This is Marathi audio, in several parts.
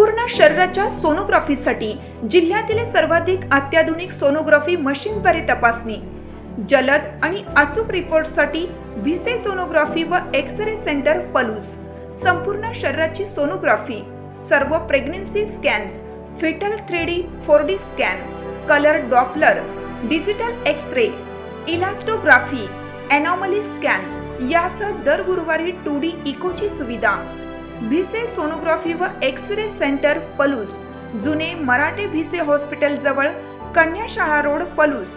संपूर्ण शरीराच्या सोनोग्राफीसाठी जिल्ह्यातील सर्वाधिक अत्याधुनिक सोनोग्राफी मशीनद्वारे तपासणी, जलद आणि अचूक रिपोर्टसाठी भिसे सोनोग्राफी व एक्स-रे सेंटर पलूस, संपूर्ण शरीराची सोनोग्राफी, सर्व pregnancy scans, fetal 3D 4D scan, colour Doppler, digital X-ray, elastography, anomaly scan यासह दर गुरुवारी 2D इकोची सुविधा। भिसे सोनोग्राफी व एक्स-रे सेंटर पलूस, जुने मराठे भिसे हॉस्पिटल जवळ, कन्याशाळा road, Palus.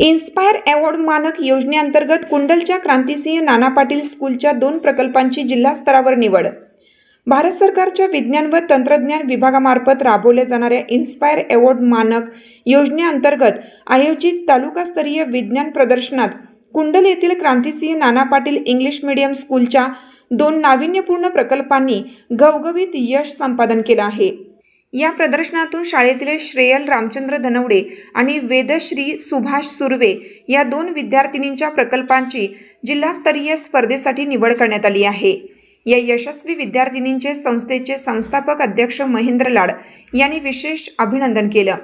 Inspire award Manak योजनेअंतर्गत कुंडलच्या क्रांतिसिंह नाना पाटील स्कूलच्या 2 प्रकल्पांची जिल्हा स्तरावर निवड। भारत सरकारच्या विज्ञान व तंत्रज्ञान विभागामार्फत राबवल्या जाणाऱ्या इन्स्पायर अवॉर्ड मानक योजनेअंतर्गत आयोजित तालुकास्तरीय विज्ञान प्रदर्शनात कुंडल येथील क्रांतिसिंह नाना पाटील इंग्लिश मीडियम स्कूलच्या 2 नाविन्यपूर्ण प्रकल्पांनी घवघवीत यश संपादन केलं आहे। या प्रदर्शनातून शाळेतील श्रेयल रामचंद्र धनवडे आणि वेदश्री सुभाष सुर्वे या 2 विद्यार्थिनींच्या प्रकल्पांची जिल्हास्तरीय स्पर्धेसाठी निवड करण्यात आली आहे। या यशस्वी विद्यार्थिनींचे संस्थेचे संस्थापक अध्यक्ष महेंद्र लाड यांनी विशेष अभिनंदन केलं।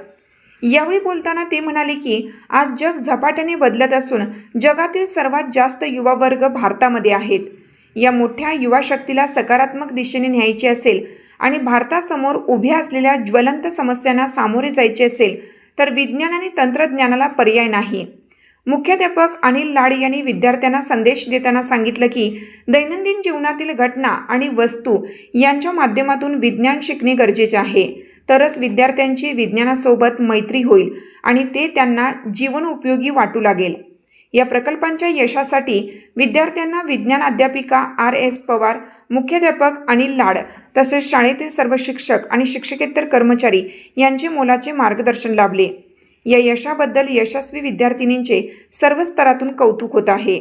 यावेळी बोलताना ते म्हणाले की आज जग झपाट्याने बदलत असून जगातील सर्वात जास्त युवा वर्ग भारतामध्ये आहेत। या मोठ्या युवा शक्तीला सकारात्मक दिशेने न्यायचे असेल आणि भारतासमोर उभ्या असलेल्या ज्वलंत समस्यांना सामोरे जायचे असेल तर विज्ञान आणि तंत्रज्ञानाला पर्याय नाही। मुख्याध्यापक अनिल लाड यांनी विद्यार्थ्यांना संदेश देताना सांगितलं की दैनंदिन जीवनातील घटना आणि वस्तू यांच्या माध्यमातून विज्ञान शिकणे गरजेचे आहे, तरच विद्यार्थ्यांची विज्ञानासोबत मैत्री होईल आणि ते त्यांना जीवन उपयोगी वाटू लागेल। या प्रकल्पांच्या यशासाठी विद्यार्थ्यांना विज्ञान अध्यापिका RS पवार, मुख्याध्यापक अनिल लाड तसेच शाळेतील सर्व शिक्षक आणि शिक्षकेतर कर्मचारी यांचे मोलाचे मार्गदर्शन लाभले। या यशाबद्दल यशस्वी विद्यार्थिनींचे सर्व स्तरातून कौतुक होत आहे।